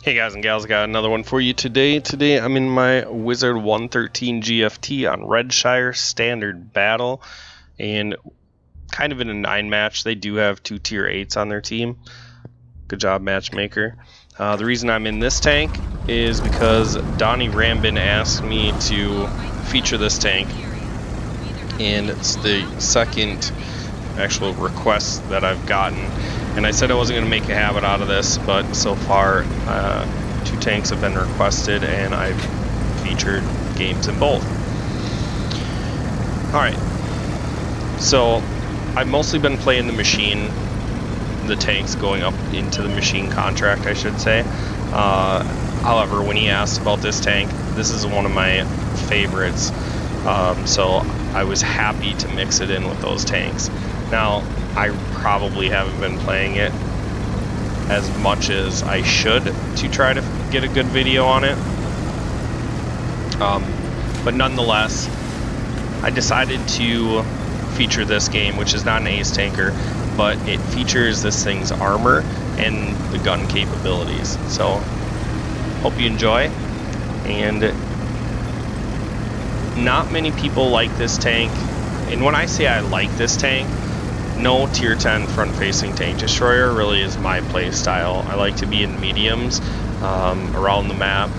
Hey guys and gals, got another one for you today. Today I'm in my Wizard 113 GFT on Redshire Standard Battle, and kind of in a 9-match. They do have 2 tier 8s on their team. Good job, matchmaker. The reason I'm in this tank is because Donnie Rambin asked me to feature this tank, and it's the second actual request that I've gotten. And I said I wasn't going to make a habit out of this, but so far 2 tanks have been requested, and I've featured games in both. Alright, so I've mostly been playing the machine, the tanks going up into the machine contract, I should say. However, when he asked about this tank, this is one of my favorites, so I was happy to mix it in with those tanks. Now, I probably haven't been playing it as much as I should to try to get a good video on it. But nonetheless, I decided to feature this game, which is not an ace tanker, but it features this thing's armor and the gun capabilities. So, hope you enjoy. And not many people like this tank. And when I say I like this tank, no tier 10 front-facing tank destroyer really is my play style. I like to be in mediums around the map,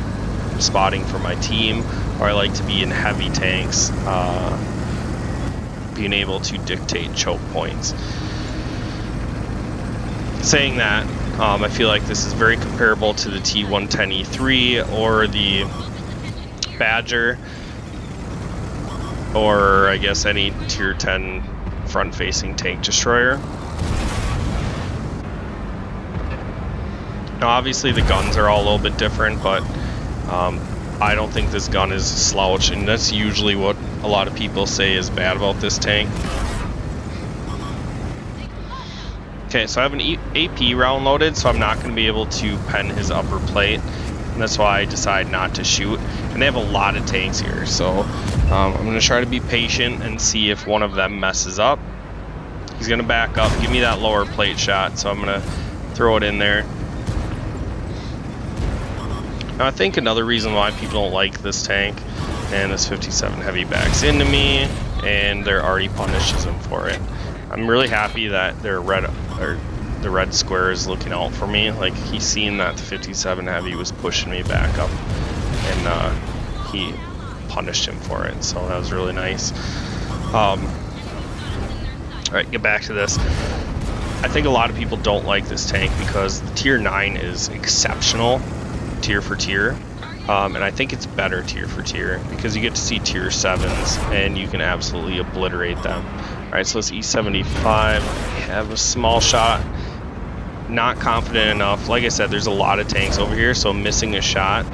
spotting for my team, or I like to be in heavy tanks, being able to dictate choke points. Saying that, I feel like this is very comparable to the T110E3 or the Badger, or I guess any tier 10 front-facing tank destroyer. Now obviously the guns are all a little bit different, but I don't think this gun is a slouch, and that's usually what a lot of people say is bad about this tank. Okay, so I have an AP round loaded, so I'm not going to be able to pen his upper plate, and that's why I decide not to shoot. And they have a lot of tanks here, so I'm going to try to be patient and see if one of them messes up. He's going to back up, give me that lower plate shot, so I'm going to throw it in there. Now I think another reason why people don't like this tank, and this 57 heavy backs into me, and they're already punishes him for it. I'm really happy that their the red square is looking out for me. Like, he's seen that the 57 heavy was pushing me back up, and he punished him for it, so that was really nice. Alright, get back to this. I think a lot of people don't like this tank because the tier 9 is exceptional tier for tier, and I think it's better tier for tier because you get to see tier 7s and you can absolutely obliterate them. Alright, so it's E75. I have a small shot. Not confident enough. Like I said, there's a lot of tanks over here, so missing a shot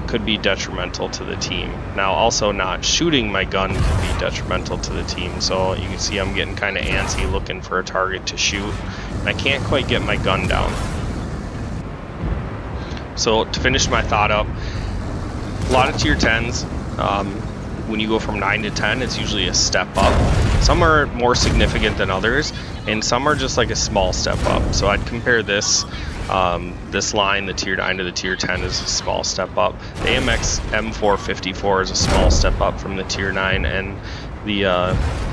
could be detrimental to the team. Now, also not shooting my gun could be detrimental to the team. So you can see I'm getting kind of antsy looking for a target to shoot. And I can't quite get my gun down. So to finish my thought up, a lot of tier 10s, when you go from 9 to 10, it's usually a step up. Some are more significant than others, and some are just like a small step up. So I'd compare this this line, the tier 9 to the tier 10, is a small step up. The AMX M454 is a small step up from the tier 9, and the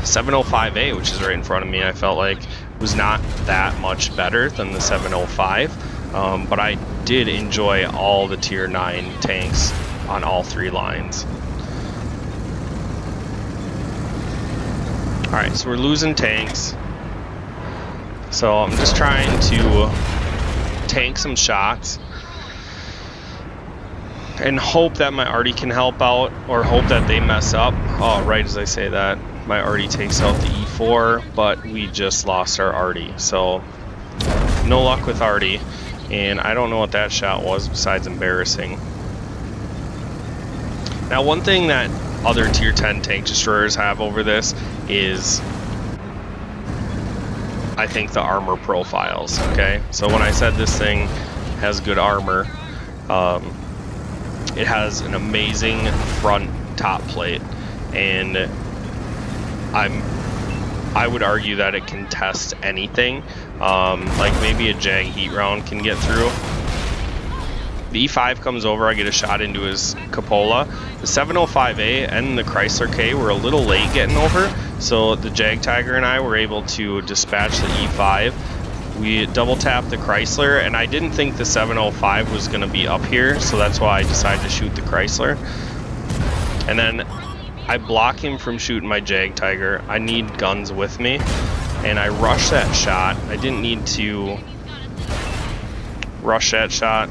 705A, which is right in front of me, I felt like was not that much better than the 705, but I did enjoy all the tier 9 tanks on all 3 lines. Alright, so we're losing tanks. So I'm just trying to tank some shots and hope that my arty can help out, or hope that they mess up. Oh, right as I say that, my arty takes out the E4, but we just lost our arty. So no luck with arty, and I don't know what that shot was besides embarrassing. Now, one thing that other tier 10 tank destroyers have over this is, I think, the armor profiles. Okay, so when I said this thing has good armor, it has an amazing front top plate, and I would argue that it can test anything. Like maybe a Jag heat round can get through. The E5 comes over, I get a shot into his cupola. The 705A and the Chrysler K were a little late getting over, so the Jag Tiger and I were able to dispatch the E5. We double tapped the Chrysler, and I didn't think the 705 was going to be up here, so that's why I decided to shoot the Chrysler. And then I block him from shooting my Jag Tiger. I need guns with me, and I rush that shot. I didn't need to rush that shot.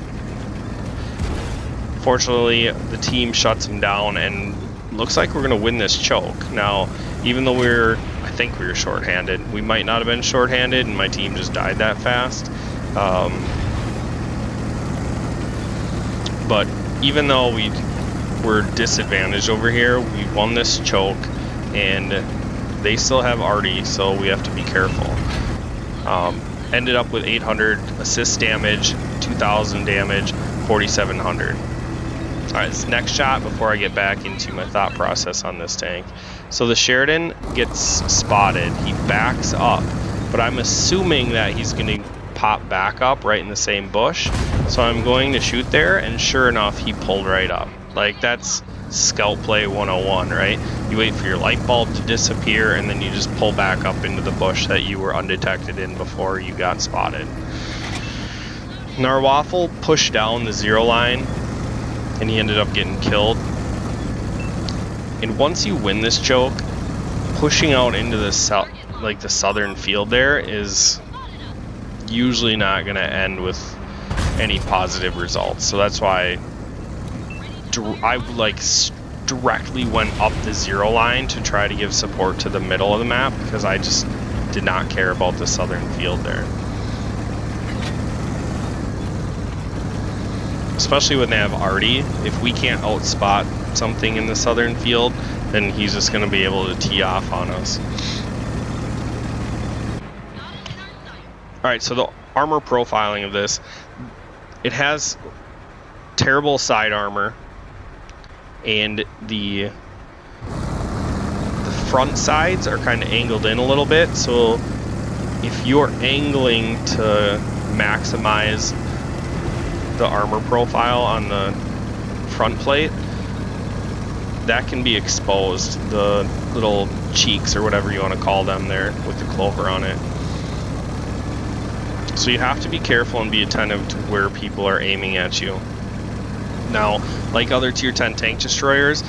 Fortunately, the team shuts him down, and looks like we're going to win this choke. Now, even though I think we were shorthanded. We might not have been shorthanded, and my team just died that fast. But even though we were disadvantaged over here, we won this choke, and they still have Artie, so we have to be careful. Ended up with 800 assist damage, 2,000 damage, 4,700. Alright, this next shot before I get back into my thought process on this tank. So the Sheridan gets spotted, he backs up, but I'm assuming that he's going to pop back up right in the same bush. So I'm going to shoot there, and sure enough, he pulled right up. Like, that's scout play 101, right? You wait for your light bulb to disappear, and then you just pull back up into the bush that you were undetected in before you got spotted. Narwaffle pushed down the 0 line, and he ended up getting killed. And once you win this choke, pushing out into the southern field there is usually not going to end with any positive results. So that's why I directly went up the 0 line to try to give support to the middle of the map, because I just did not care about the southern field there. Especially when they have Artie. If we can't outspot something in the southern field, then he's just going to be able to tee off on us. Alright, so the armor profiling of this, it has terrible side armor, and the front sides are kind of angled in a little bit, so if you're angling to maximize the armor profile on the front plate, that can be exposed, the little cheeks or whatever you want to call them there with the clover on it. So you have to be careful and be attentive to where people are aiming at you. Now, like other tier 10 tank destroyers,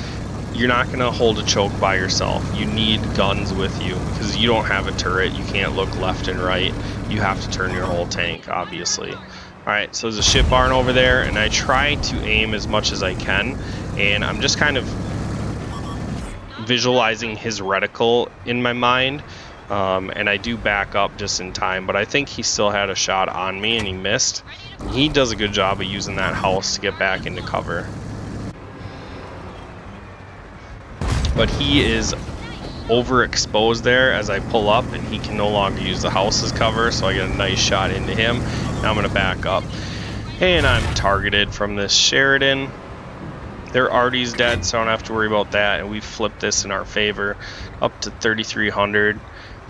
you're not going to hold a choke by yourself. You need guns with you, because you don't have a turret, you can't look left and right, you have to turn your whole tank, obviously. Alright, so there's a ship barn over there, and I try to aim as much as I can, and I'm just kind of visualizing his reticle in my mind, and I do back up just in time, but I think he still had a shot on me and he missed. He does a good job of using that house to get back into cover. But he is overexposed there as I pull up, and he can no longer use the house as cover, so I get a nice shot into him. Now I'm going to back up, and I'm targeted from this Sheridan. Their Artie's dead, so I don't have to worry about that, and we flipped this in our favor, up to 3,300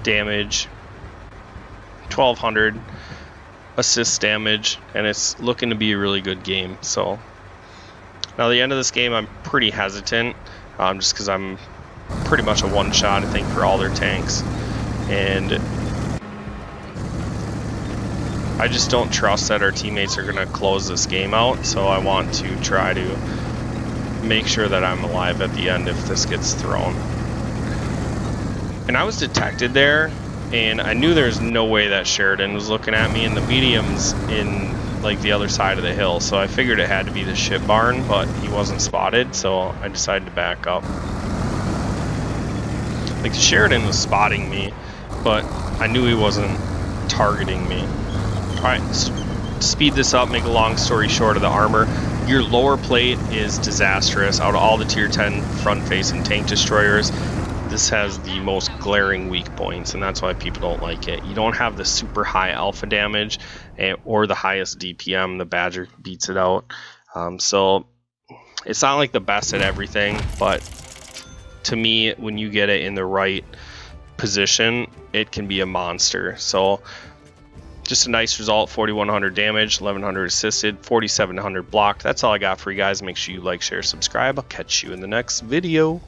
damage, 1,200 assist damage, and it's looking to be a really good game. So now the end of this game, I'm pretty hesitant, just because I'm pretty much a one-shot, I think, for all their tanks, and I just don't trust that our teammates are going to close this game out, so I want to try to make sure that I'm alive at the end if this gets thrown. And I was detected there, and I knew there's no way that Sheridan was looking at me, and the medium's in like the other side of the hill, so I figured it had to be the ship barn, but he wasn't spotted, so I decided to back up. Like, Sheridan was spotting me, but I knew he wasn't targeting me. Alright, so to speed this up, make a long story short of the armor, your lower plate is disastrous. Out of all the tier 10 front-facing tank destroyers, this has the most glaring weak points, and that's why people don't like it. You don't have the super high alpha damage or the highest DPM. The Badger beats it out. So it's not like the best at everything, but to me, when you get it in the right position, it can be a monster. So Just a nice result, 4,100 damage, 1,100 assisted, 4,700 blocked. That's all I got for you guys. Make sure you like, share, subscribe. I'll catch you in the next video.